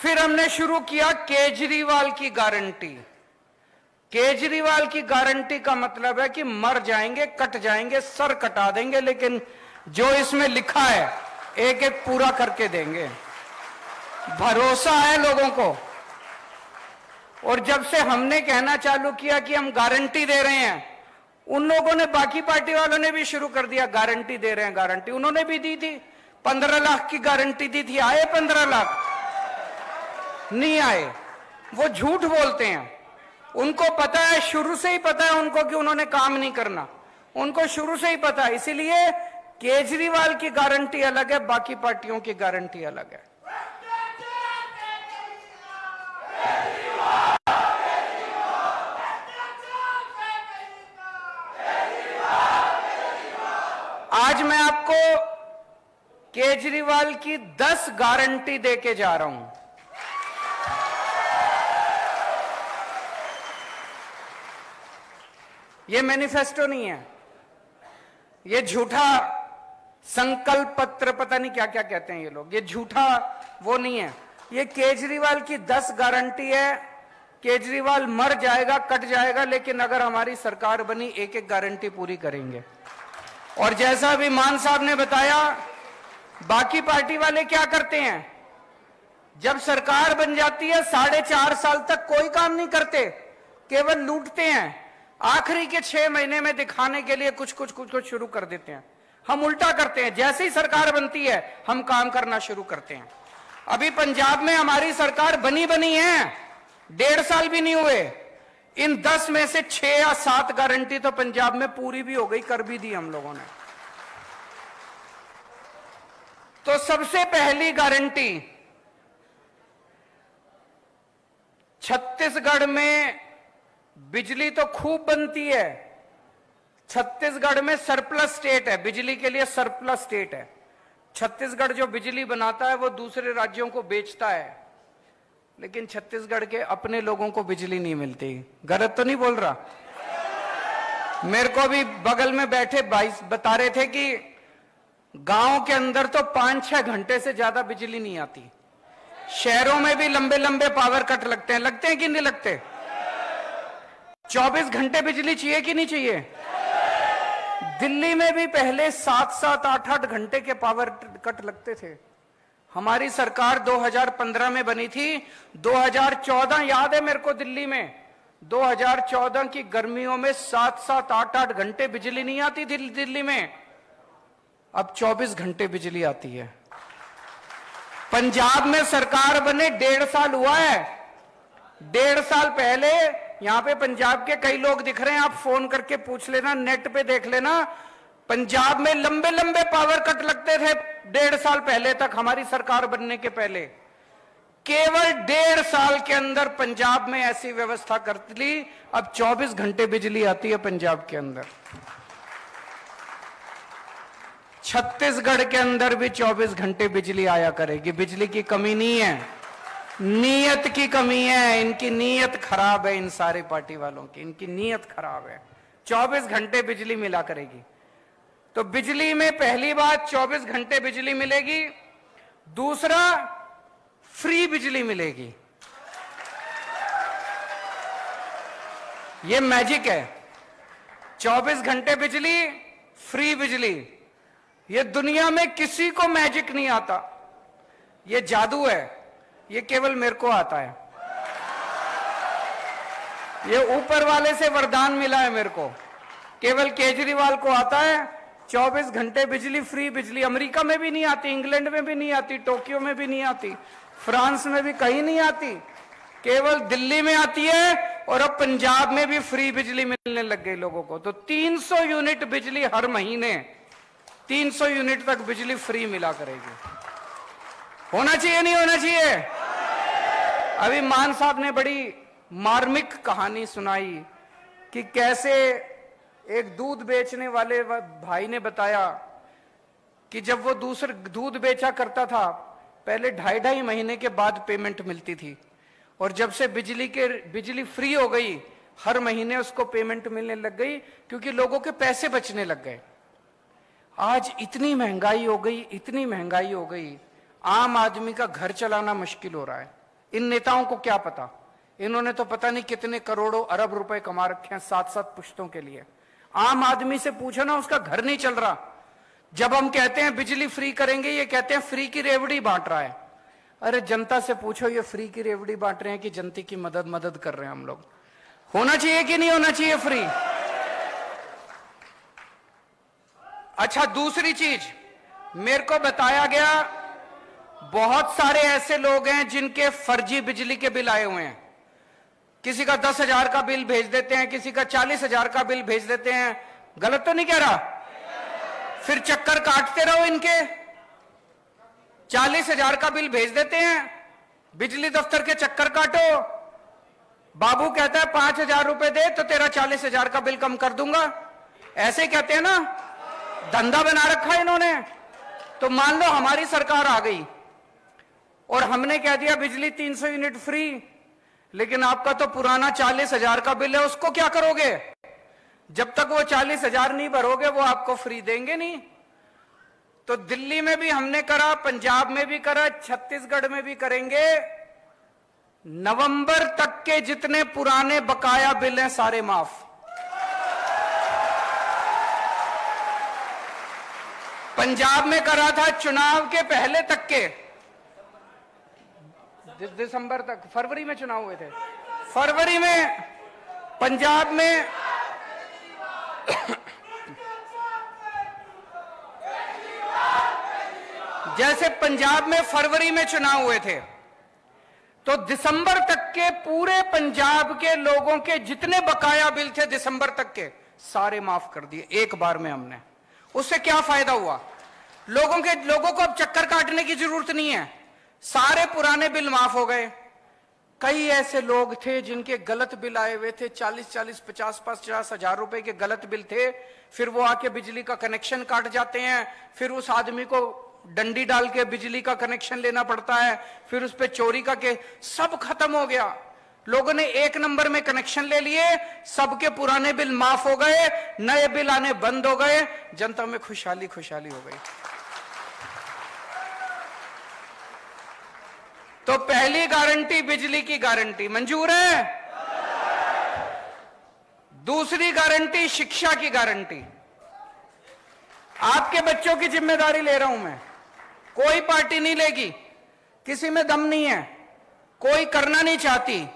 फिर हमने शुरू किया केजरीवाल की गारंटी। केजरीवाल की गारंटी का मतलब है कि मर जाएंगे, कट जाएंगे, सर कटा देंगे, लेकिन जो इसमें लिखा है एक एक पूरा करके देंगे। भरोसा है लोगों को। और जब से हमने कहना चालू किया कि हम गारंटी दे रहे हैं, उन लोगों ने, बाकी पार्टी वालों ने भी शुरू कर दिया गारंटी दे रहे हैं, गारंटी। उन्होंने भी दी थी, 15 लाख की गारंटी दी थी। आए 15 लाख? नहीं आए। वो झूठ बोलते हैं। उनको पता है, शुरू से ही पता है उनको कि उन्होंने काम नहीं करना। उनको शुरू से ही पता है। इसीलिए केजरीवाल की गारंटी अलग है, बाकी पार्टियों की गारंटी अलग है। आज मैं आपको केजरीवाल की 10 गारंटी देके जा रहा हूं। ये मैनिफेस्टो नहीं है, ये झूठा संकल्प पत्र, पता नहीं क्या क्या कहते हैं ये लोग, ये झूठा वो नहीं है। ये केजरीवाल की 10 गारंटी है। केजरीवाल मर जाएगा, कट जाएगा, लेकिन अगर हमारी सरकार बनी एक एक गारंटी पूरी करेंगे। और जैसा अभी मान साहब ने बताया, बाकी पार्टी वाले क्या करते हैं, जब सरकार बन जाती है 4.5 साल तक कोई काम नहीं करते, केवल लूटते हैं। आखिरी के 6 महीने में दिखाने के लिए कुछ कुछ शुरू कर देते हैं। हम उल्टा करते हैं, जैसे ही सरकार बनती है हम काम करना शुरू करते हैं। अभी पंजाब में हमारी सरकार बनी है, 1.5 साल भी नहीं हुए। इन 10 में से 6 या 7 गारंटी तो पंजाब में पूरी भी हो गई, कर भी दी हम लोगों ने। तो सबसे पहली गारंटी, छत्तीसगढ़ में बिजली तो खूब बनती है। छत्तीसगढ़ में सरप्लस स्टेट है, बिजली के लिए सरप्लस स्टेट है। छत्तीसगढ़ जो बिजली बनाता है वो दूसरे राज्यों को बेचता है, लेकिन छत्तीसगढ़ के अपने लोगों को बिजली नहीं मिलती। गलत तो नहीं बोल रहा? मेरे को भी बगल में बैठे भाई बता रहे थे कि गांव के अंदर तो 5-6 घंटे से ज्यादा बिजली नहीं आती। शहरों में भी लंबे लंबे पावर कट लगते हैं कि नहीं लगते? 24 घंटे बिजली चाहिए कि नहीं चाहिए? दिल्ली में भी पहले 7-7, 8-8 घंटे के पावर कट लगते थे। हमारी सरकार 2015 में बनी थी। 2014 याद है मेरे को, दिल्ली में 2014 की गर्मियों में 7-7, 8-8 घंटे बिजली नहीं आती थी दिल्ली में। अब 24 घंटे बिजली आती है। पंजाब में सरकार बने 1.5 साल हुआ है। 1.5 साल पहले यहां पे पंजाब के कई लोग दिख रहे हैं, आप फोन करके पूछ लेना, नेट पे देख लेना। पंजाब में लंबे लंबे पावर कट लगते थे 1.5 साल पहले तक, हमारी सरकार बनने के पहले। केवल 1.5 साल के अंदर पंजाब में ऐसी व्यवस्था कर ली, अब 24 घंटे बिजली आती है पंजाब के अंदर। छत्तीसगढ़ के अंदर भी 24 घंटे बिजली आया करेगी। बिजली की कमी नहीं है, नीयत की कमी है। इनकी नीयत खराब है, इन सारी पार्टी वालों की, इनकी नीयत खराब है। 24 घंटे बिजली मिला करेगी। तो बिजली में पहली बात 24 घंटे बिजली मिलेगी। दूसरा, फ्री बिजली मिलेगी। ये मैजिक है, 24 घंटे बिजली, फ्री बिजली। ये दुनिया में किसी को मैजिक नहीं आता, ये जादू है, ये केवल मेरे को आता है। ये ऊपर वाले से वरदान मिला है मेरे को, केवल केजरीवाल को आता है। 24 घंटे बिजली, फ्री बिजली। अमेरिका में भी नहीं आती, इंग्लैंड में भी नहीं आती, टोक्यो में भी नहीं आती, फ्रांस में भी कहीं नहीं आती, केवल दिल्ली में आती है। और अब पंजाब में भी फ्री बिजली मिलने लग गई लोगों को। तो 300 यूनिट बिजली हर महीने, 300 यूनिट तक बिजली फ्री मिला करेगी। होना चाहिए नहीं होना चाहिए? अभी मान साहब ने बड़ी मार्मिक कहानी सुनाई कि कैसे एक दूध बेचने वाले भाई ने बताया कि जब वो दूसरे दूध बेचा करता था, पहले 2.5 महीने के बाद पेमेंट मिलती थी, और जब से बिजली फ्री हो गई, हर महीने उसको पेमेंट मिलने लग गई, क्योंकि लोगों के पैसे बचने लग गए। आज इतनी महंगाई हो गई, इतनी महंगाई हो गई, आम आदमी का घर चलाना मुश्किल हो रहा है। इन नेताओं को क्या पता, इन्होंने तो पता नहीं कितने करोड़ों अरब रुपए कमा रखे हैं 7-7 पुश्तों के लिए। आम आदमी से पूछो ना, उसका घर नहीं चल रहा। जब हम कहते हैं बिजली फ्री करेंगे, ये कहते हैं फ्री की रेवड़ी बांट रहा है। अरे जनता से पूछो, ये फ्री की रेवड़ी बांट रहे हैं कि जनता की मदद कर रहे हैं हम लोग? होना चाहिए कि नहीं होना चाहिए फ्री? अच्छा, दूसरी चीज मेरे को बताया गया, बहुत सारे ऐसे लोग हैं जिनके फर्जी बिजली के बिल आए हुए हैं। किसी का 10,000 का बिल भेज देते हैं, किसी का 40,000 का बिल भेज देते हैं। गलत तो नहीं कह रहा? फिर चक्कर काटते रहो इनके। 40,000 का बिल भेज देते हैं, बिजली दफ्तर के चक्कर काटो। बाबू कहता है 5,000 रुपए दे तो तेरा 40,000 का बिल कम कर दूंगा। ऐसे कहते हैं ना, धंधा बना रखा है इन्होंने। तो मान लो हमारी सरकार आ गई और हमने कह दिया बिजली 300 यूनिट फ्री, लेकिन आपका तो पुराना 40,000 का बिल है, उसको क्या करोगे? जब तक वो 40,000 नहीं भरोगे वो आपको फ्री देंगे नहीं। तो दिल्ली में भी हमने करा, पंजाब में भी करा, छत्तीसगढ़ में भी करेंगे। नवंबर तक के जितने पुराने बकाया बिल हैं सारे माफ। पंजाब में करा था चुनाव के पहले तक के, दिसंबर तक, फरवरी में चुनाव हुए थे। फरवरी में पंजाब में जैसे पंजाब में फरवरी में चुनाव हुए थे, तो दिसंबर तक के पूरे पंजाब के लोगों के जितने बकाया बिल थे दिसंबर तक के सारे माफ कर दिए एक बार में हमने। उससे क्या फायदा हुआ? लोगों को अब चक्कर काटने की जरूरत नहीं है, सारे पुराने बिल माफ हो गए। कई ऐसे लोग थे जिनके गलत बिल आए हुए थे, 40-40, 50-50 हजार रुपए के गलत बिल थे। फिर वो आके बिजली का कनेक्शन काट जाते हैं, फिर उस आदमी को डंडी डाल के बिजली का कनेक्शन लेना पड़ता है, फिर उस पे चोरी का के सब खत्म हो गया। लोगों ने 1 नंबर में कनेक्शन ले लिए, सबके पुराने बिल माफ हो गए, नए बिल आने बंद हो गए, जनता में खुशहाली हो गई। तो पहली गारंटी बिजली की गारंटी मंजूर है। दूसरी गारंटी शिक्षा की गारंटी। आपके बच्चों की जिम्मेदारी ले रहा हूं मैं, कोई पार्टी नहीं लेगी, किसी में दम नहीं है, कोई करना नहीं चाहती।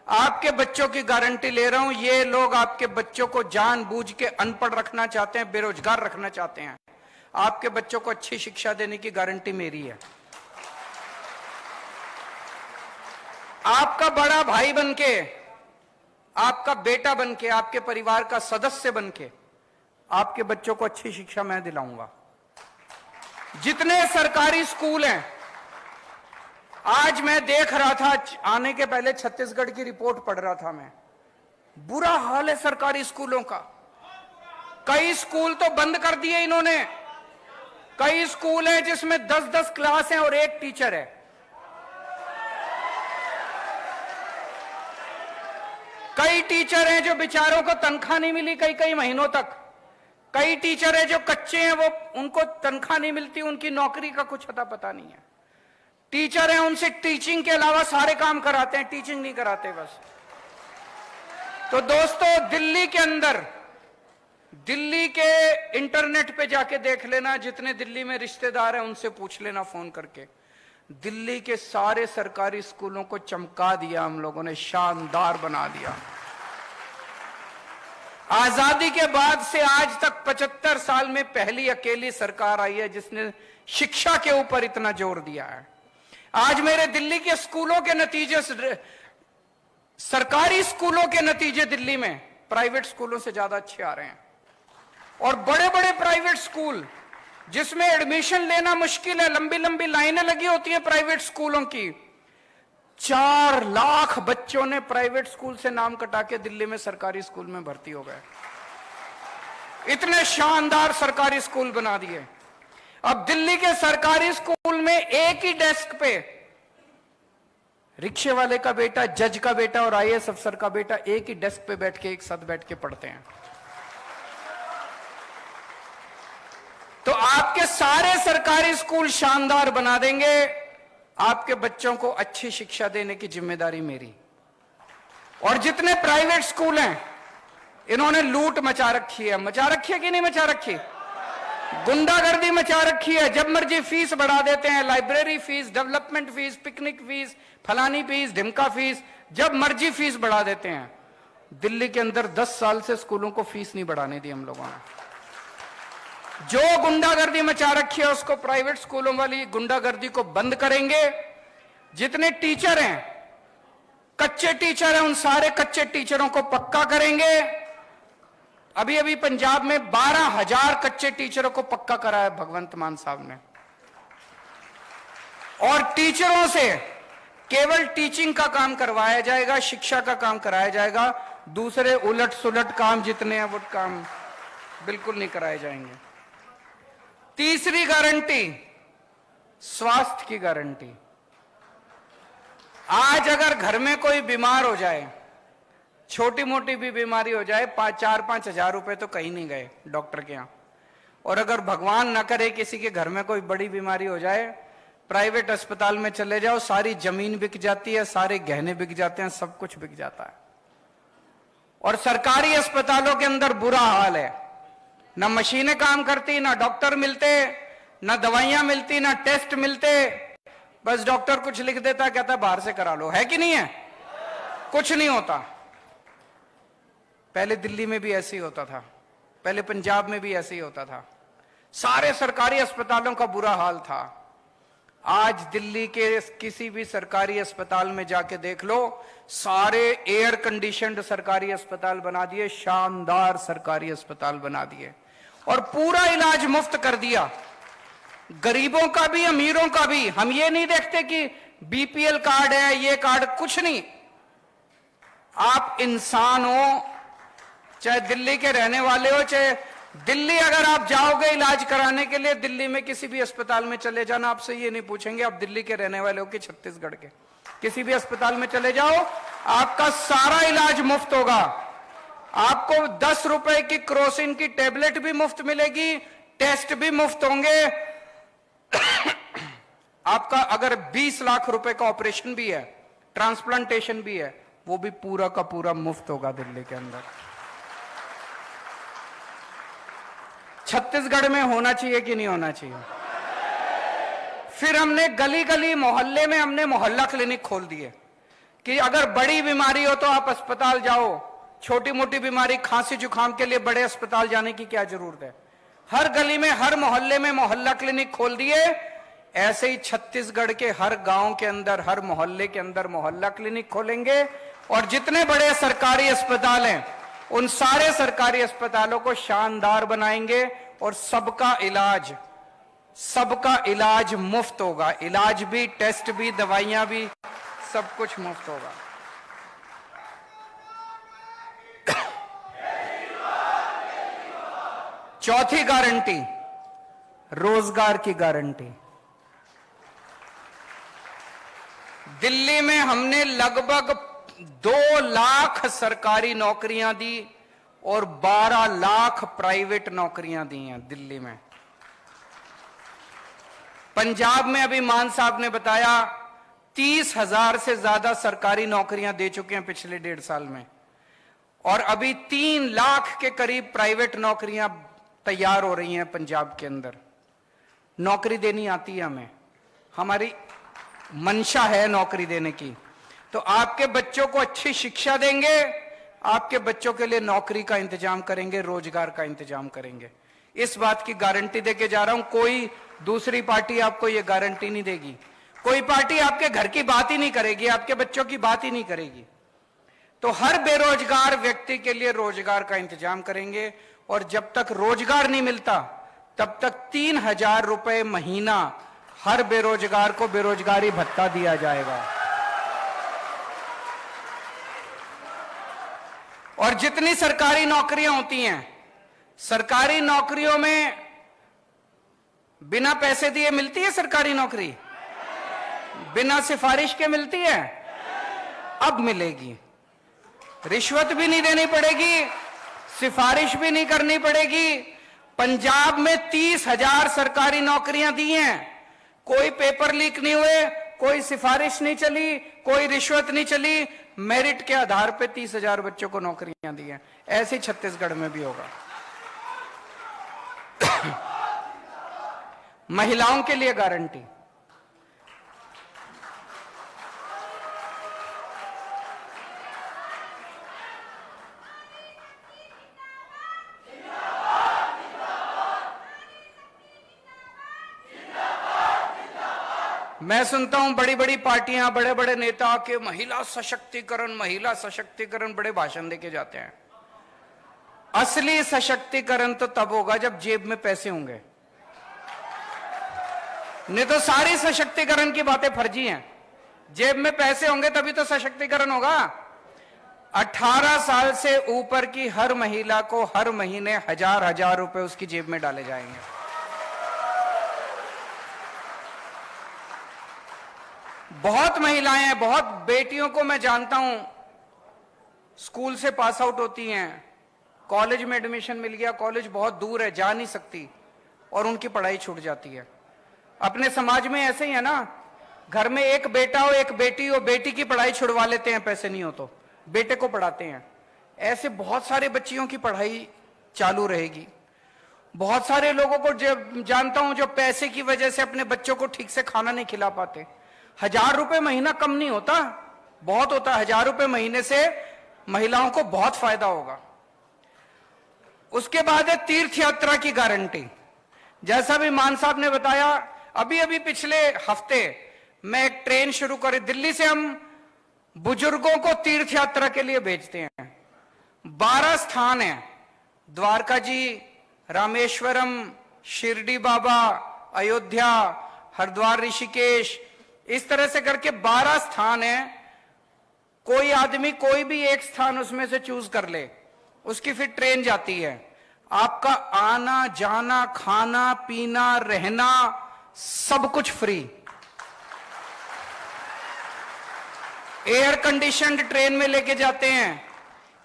आपके बच्चों की गारंटी ले रहा हूं। ये लोग आपके बच्चों को जानबूझ के अनपढ़ रखना चाहते हैं, बेरोजगार रखना चाहते हैं। आपके बच्चों को अच्छी शिक्षा देने की गारंटी मेरी है। आपका बड़ा भाई बनके, आपका बेटा बनके, आपके परिवार का सदस्य बनके आपके बच्चों को अच्छी शिक्षा मैं दिलाऊंगा। जितने सरकारी स्कूल हैं, आज मैं देख रहा था, आने के पहले छत्तीसगढ़ की रिपोर्ट पढ़ रहा था मैं, बुरा हाल है सरकारी स्कूलों का। कई स्कूल तो बंद कर दिए इन्होंने। कई स्कूल हैं जिसमें 10-10 क्लास हैं और 1 टीचर है। कई टीचर हैं जो बेचारों को तनख्वाह नहीं मिली कई महीनों तक। कई टीचर हैं जो कच्चे हैं, वो उनको तनख्वाह नहीं मिलती, उनकी नौकरी का कुछ अता पता नहीं है। टीचर हैं, उनसे टीचिंग के अलावा सारे काम कराते हैं, टीचिंग नहीं कराते बस। तो दोस्तों, दिल्ली के अंदर, दिल्ली के इंटरनेट पे जाके देख लेना, जितने दिल्ली में रिश्तेदार हैं उनसे पूछ लेना फोन करके, दिल्ली के सारे सरकारी स्कूलों को चमका दिया हम लोगों ने, शानदार बना दिया। आजादी के बाद से आज तक 75 साल में पहली अकेली सरकार आई है जिसने शिक्षा के ऊपर इतना जोर दिया है। आज मेरे दिल्ली के स्कूलों के नतीजे, सरकारी स्कूलों के नतीजे दिल्ली में प्राइवेट स्कूलों से ज्यादा अच्छे आ रहे हैं। और बड़े बड़े प्राइवेट स्कूल जिसमें एडमिशन लेना मुश्किल है, लंबी लंबी लाइनें लगी होती है प्राइवेट स्कूलों की, 4 लाख बच्चों ने प्राइवेट स्कूल से नाम कटा के दिल्ली में सरकारी स्कूल में भर्ती हो गए। इतने शानदार सरकारी स्कूल बना दिए। अब दिल्ली के सरकारी स्कूल में एक ही डेस्क पे रिक्शे वाले का बेटा, जज का बेटा और आईएएस अफसर का बेटा एक ही डेस्क पे बैठ के, एक साथ बैठ के पढ़ते हैं। तो आपके सारे सरकारी स्कूल शानदार बना देंगे। आपके बच्चों को अच्छी शिक्षा देने की जिम्मेदारी मेरी। और जितने प्राइवेट स्कूल हैं, इन्होंने लूट मचा रखी है कि नहीं मचा रखी? गुंडागर्दी मचा रखी है। जब मर्जी फीस बढ़ा देते हैं, library fees, development fees, picnic fees, फलानी फीस, ढिमका फीस, जब मर्जी फीस बढ़ा देते हैं। दिल्ली के अंदर 10 साल से स्कूलों को फीस नहीं बढ़ाने दी हम लोगों ने। जो गुंडागर्दी मचा रखी है, उसको प्राइवेट स्कूलों वाली गुंडागर्दी को बंद करेंगे। जितने टीचर हैं, कच्चे टीचर हैं, उन सारे कच्चे टीचरों को पक्का करेंगे। अभी अभी पंजाब में 12,000 कच्चे टीचरों को पक्का करा है भगवंत मान साहब ने। और टीचरों से केवल टीचिंग का काम करवाया जाएगा, शिक्षा का काम कराया जाएगा। दूसरे उलट सुलट काम जितने हैं वो काम बिल्कुल नहीं कराए जाएंगे। तीसरी गारंटी, स्वास्थ्य की गारंटी। आज अगर घर में कोई बीमार हो जाए, छोटी मोटी भी बीमारी हो जाए, 4-5 हजार रुपए तो कहीं नहीं गए डॉक्टर के यहां। और अगर भगवान ना करे किसी के घर में कोई बड़ी बीमारी हो जाए, प्राइवेट अस्पताल में चले जाओ, सारी जमीन बिक जाती है, सारे गहने बिक जाते हैं, सब कुछ बिक जाता है। और सरकारी अस्पतालों के अंदर बुरा हाल है, ना मशीनें काम करती, ना डॉक्टर मिलते, ना दवाइयां मिलती, ना टेस्ट मिलते। बस डॉक्टर कुछ लिख देता, कहता बाहर से करा लो। है कि नहीं है? कुछ नहीं होता। पहले दिल्ली में भी ऐसे ही होता था, पहले पंजाब में भी ऐसे ही होता था। सारे सरकारी अस्पतालों का बुरा हाल था। आज दिल्ली के किसी भी सरकारी अस्पताल में जाके देख लो, सारे एयर कंडीशनड सरकारी अस्पताल बना दिए, शानदार सरकारी अस्पताल बना दिए, और पूरा इलाज मुफ्त कर दिया। गरीबों का भी, अमीरों का भी। हम ये नहीं देखते कि बीपीएल कार्ड है, ये कार्ड, कुछ नहीं। आप इंसान हो, चाहे दिल्ली के रहने वाले हो, चाहे दिल्ली अगर आप जाओगे इलाज कराने के लिए, दिल्ली में किसी भी अस्पताल में चले जाना, आपसे ये नहीं पूछेंगे आप दिल्ली के रहने वाले हो कि छत्तीसगढ़ के। किसी भी अस्पताल में चले जाओ, आपका सारा इलाज मुफ्त होगा। आपको 10 रुपए की क्रोसिन की टेबलेट भी मुफ्त मिलेगी, टेस्ट भी मुफ्त होंगे। आपका अगर 20 लाख रुपए का ऑपरेशन भी है, ट्रांसप्लांटेशन भी है, वो भी पूरा का पूरा मुफ्त होगा दिल्ली के अंदर। छत्तीसगढ़ में होना चाहिए कि नहीं होना चाहिए? फिर हमने गली गली मोहल्ले में हमने मोहल्ला क्लिनिक खोल दिए कि अगर बड़ी बीमारी हो तो आप अस्पताल जाओ, छोटी मोटी बीमारी खांसी जुकाम के लिए बड़े अस्पताल जाने की क्या जरूरत है। हर गली में, हर मोहल्ले में मोहल्ला क्लिनिक खोल दिए। ऐसे ही छत्तीसगढ़ के हर गांव के अंदर, हर मोहल्ले के अंदर मोहल्ला क्लिनिक खोलेंगे। और जितने बड़े सरकारी अस्पताल हैं, उन सारे सरकारी अस्पतालों को शानदार बनाएंगे और सबका इलाज मुफ्त होगा। इलाज भी, टेस्ट भी, दवाइयां भी, सब कुछ मुफ्त होगा। चौथी गारंटी, रोजगार की गारंटी। दिल्ली में हमने लगभग 2 लाख सरकारी नौकरियां दी और 12 लाख प्राइवेट नौकरियां दी हैं दिल्ली में। पंजाब में अभी मान साहब ने बताया 30,000 से ज्यादा सरकारी नौकरियां दे चुके हैं पिछले 1.5 साल में, और अभी 3 लाख के करीब प्राइवेट नौकरियां तैयार हो रही हैं पंजाब के अंदर। नौकरी देनी आती है हमें, हमारी मंशा है नौकरी देने की। तो आपके बच्चों को अच्छी शिक्षा देंगे, आपके बच्चों के लिए नौकरी का इंतजाम करेंगे, रोजगार का इंतजाम करेंगे। इस बात की गारंटी देके जा रहा हूं। कोई दूसरी पार्टी आपको यह गारंटी नहीं देगी। कोई पार्टी आपके घर की बात ही नहीं करेगी, आपके बच्चों की बात ही नहीं करेगी। तो हर बेरोजगार व्यक्ति के लिए रोजगार का इंतजाम करेंगे। और जब तक रोजगार नहीं मिलता, तब तक 3,000 रुपए महीना हर बेरोजगार को बेरोजगारी भत्ता दिया जाएगा। और जितनी सरकारी नौकरियां होती हैं, सरकारी नौकरियों में बिना पैसे दिए मिलती है सरकारी नौकरी? बिना सिफारिश के मिलती है? अब मिलेगी। रिश्वत भी नहीं देनी पड़ेगी, सिफारिश भी नहीं करनी पड़ेगी। पंजाब में 30,000 सरकारी नौकरियां दी हैं, कोई पेपर लीक नहीं हुए, कोई सिफारिश नहीं चली, कोई रिश्वत नहीं चली, मेरिट के आधार पे 30,000 बच्चों को नौकरियां दी हैं। ऐसे ही छत्तीसगढ़ में भी होगा। महिलाओं के लिए गारंटी, मैं सुनता हूं बड़ी बड़ी पार्टियां, बड़े बड़े नेता के महिला सशक्तिकरण बड़े भाषण देके जाते हैं। असली सशक्तिकरण तो तब होगा जब जेब में पैसे होंगे, नहीं तो सारी सशक्तिकरण की बातें फर्जी हैं। जेब में पैसे होंगे तभी तो सशक्तिकरण होगा। 18 साल से ऊपर की हर महिला को हर महीने 1,000 रुपए उसकी जेब में डाले जाएंगे। बहुत महिलाएं हैं, बहुत बेटियों को मैं जानता हूं, स्कूल से पास आउट होती हैं, कॉलेज में एडमिशन मिल गया, कॉलेज बहुत दूर है, जा नहीं सकती, और उनकी पढ़ाई छूट जाती है। अपने समाज में ऐसे ही है ना, घर में एक बेटा हो एक बेटी हो, बेटी की पढ़ाई छुड़वा लेते हैं, पैसे नहीं हो तो बेटे को पढ़ाते हैं। ऐसे बहुत सारे बच्चियों की पढ़ाई चालू रहेगी। बहुत सारे लोगों को जो जानता हूं जो पैसे की वजह से अपने बच्चों को ठीक से खाना नहीं खिला पाते। 1,000 रुपए महीना कम नहीं होता, बहुत होता है। 1,000 रुपए महीने से महिलाओं को बहुत फायदा होगा। उसके बाद है तीर्थ यात्रा की गारंटी। जैसा भी मान साहब ने बताया, अभी अभी पिछले हफ्ते मैं एक ट्रेन शुरू करी, दिल्ली से हम बुजुर्गों को तीर्थ यात्रा के लिए भेजते हैं। 12 स्थान हैं, द्वारका जी, रामेश्वरम, शिरडी बाबा, अयोध्या, हरिद्वार, ऋषिकेश, इस तरह से करके 12 स्थान हैं। कोई आदमी कोई भी एक स्थान उसमें से चूज कर ले, उसकी फिर ट्रेन जाती है। आपका आना जाना, खाना पीना, रहना, सब कुछ फ्री। एयर कंडीशनड ट्रेन में लेके जाते हैं,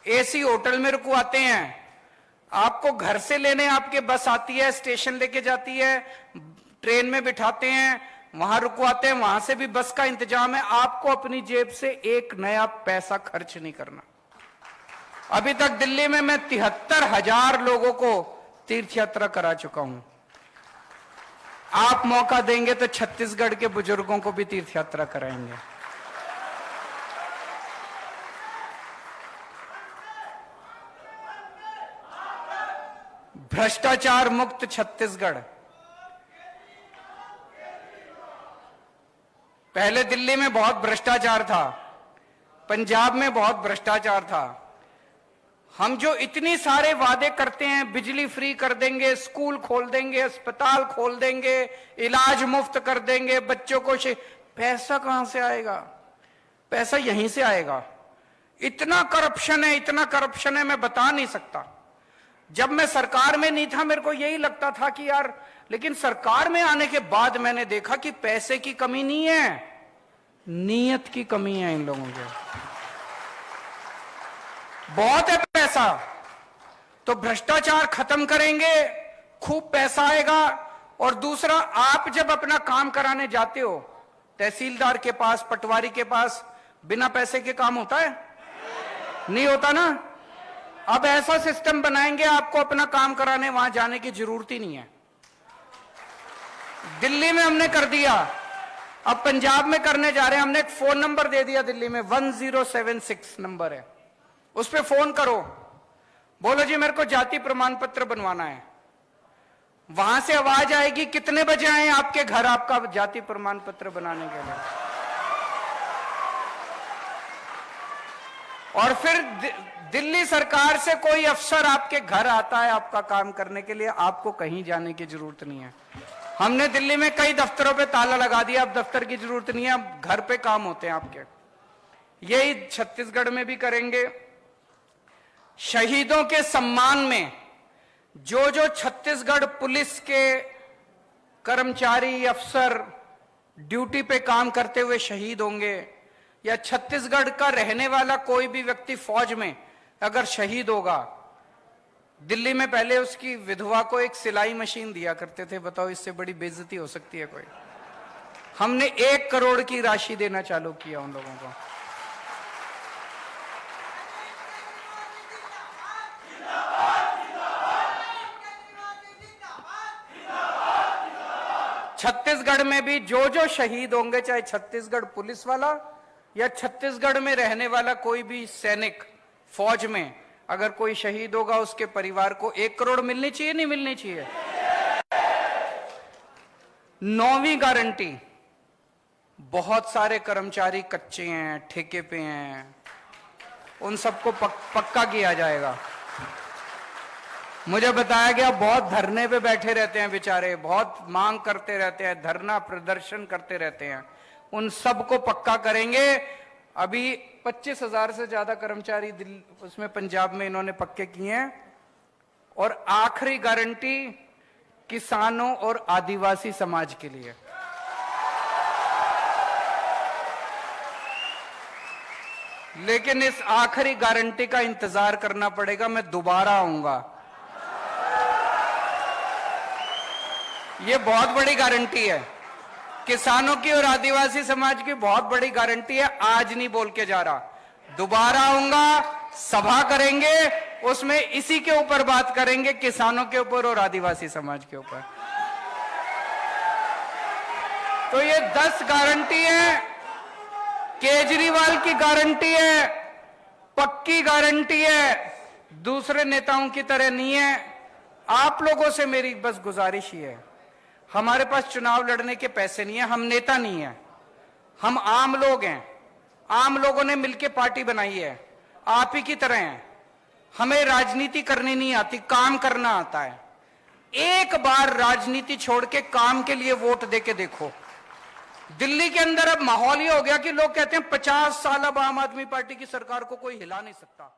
एसी होटल में रुकवाते हैं, आपको घर से लेने आपके बस आती है, स्टेशन लेके जाती है, ट्रेन में बिठाते हैं, वहां रुकवाते हैं, वहां से भी बस का इंतजाम है। आपको अपनी जेब से एक नया पैसा खर्च नहीं करना। अभी तक दिल्ली में मैं 73,000 लोगों को तीर्थ यात्रा करा चुका हूं। आप मौका देंगे तो छत्तीसगढ़ के बुजुर्गों को भी तीर्थ यात्रा कराएंगे। भ्रष्टाचार मुक्त छत्तीसगढ़। पहले दिल्ली में बहुत भ्रष्टाचार था, पंजाब में बहुत भ्रष्टाचार था। हम जो इतनी सारे वादे करते हैं, बिजली फ्री कर देंगे, स्कूल खोल देंगे, अस्पताल खोल देंगे, इलाज मुफ्त कर देंगे, बच्चों को पैसा कहां से आएगा? पैसा यहीं से आएगा। इतना करप्शन है, इतना करप्शन है, मैं बता नहीं सकता। जब मैं सरकार में नहीं था मेरे को यही लगता था कि यार, लेकिन सरकार में आने के बाद मैंने देखा कि पैसे की कमी नहीं है, नीयत की कमी है इन लोगों के। बहुत है पैसा, तो भ्रष्टाचार खत्म करेंगे, खूब पैसा आएगा। और दूसरा, आप जब अपना काम कराने जाते हो तहसीलदार के पास, पटवारी के पास, बिना पैसे के काम होता है? नहीं होता ना। अब ऐसा सिस्टम बनाएंगे, आपको अपना काम कराने वहां जाने की जरूरत ही नहीं है। दिल्ली में हमने कर दिया, अब पंजाब में करने जा रहे हैं। हमने एक फोन नंबर दे दिया दिल्ली में, 1076 नंबर है, उस पे फोन करो, बोलो जी मेरे को जाति प्रमाण पत्र बनवाना है। वहां से आवाज आएगी, कितने बजे आए आपके घर आपका जाति प्रमाण पत्र बनाने के लिए। और फिर दिल्ली सरकार से कोई अफसर आपके घर आता है आपका काम करने के लिए, आपको कहीं जाने की जरूरत नहीं है। हमने दिल्ली में कई दफ्तरों पे ताला लगा दिया, अब दफ्तर की जरूरत नहीं है, अब घर पे काम होते हैं आपके। यही छत्तीसगढ़ में भी करेंगे। शहीदों के सम्मान में जो जो छत्तीसगढ़ पुलिस के कर्मचारी, अफसर ड्यूटी पे काम करते हुए शहीद होंगे, या छत्तीसगढ़ का रहने वाला कोई भी व्यक्ति फौज में अगर शहीद होगा, दिल्ली में पहले उसकी विधवा को एक सिलाई मशीन दिया करते थे। बताओ, इससे बड़ी बेइज्जती हो सकती है कोई? हमने 1 करोड़ की राशि देना चालू किया उन लोगों को। छत्तीसगढ़ में भी जो जो शहीद होंगे, चाहे छत्तीसगढ़ पुलिस वाला या छत्तीसगढ़ में रहने वाला कोई भी सैनिक, फौज में अगर कोई शहीद होगा, उसके परिवार को 1 करोड़ मिलनी चाहिए, नहीं मिलनी चाहिए? 9वीं गारंटी, बहुत सारे कर्मचारी कच्चे हैं, ठेके पे हैं, उन सबको पक्का किया जाएगा। मुझे बताया गया बहुत धरने पे बैठे रहते हैं बेचारे, बहुत मांग करते रहते हैं, धरना प्रदर्शन करते रहते हैं, उन सबको पक्का करेंगे। अभी 25,000 से ज्यादा कर्मचारी उसमें पंजाब में इन्होंने पक्के किए हैं। और आखिरी गारंटी किसानों और आदिवासी समाज के लिए। लेकिन इस आखिरी गारंटी का इंतजार करना पड़ेगा, मैं दोबारा आऊंगा। ये बहुत बड़ी गारंटी है, किसानों की और आदिवासी समाज की बहुत बड़ी गारंटी है। आज नहीं बोल के जा रहा, दोबारा आऊंगा, सभा करेंगे, उसमें इसी के ऊपर बात करेंगे, किसानों के ऊपर और आदिवासी समाज के ऊपर। तो ये 10 गारंटी है, केजरीवाल की गारंटी है, पक्की गारंटी है, दूसरे नेताओं की तरह नहीं है। आप लोगों से मेरी बस गुजारिश ही है, हमारे पास चुनाव लड़ने के पैसे नहीं है, हम नेता नहीं है, हम आम लोग हैं। आम लोगों ने मिलकर पार्टी बनाई है, आप ही की तरह हैं। हमें राजनीति करनी नहीं आती, काम करना आता है। एक बार राजनीति छोड़ के काम के लिए वोट दे के देखो। दिल्ली के अंदर अब माहौल ये हो गया कि लोग कहते हैं 50 साल अब आम आदमी पार्टी की सरकार को कोई हिला नहीं सकता।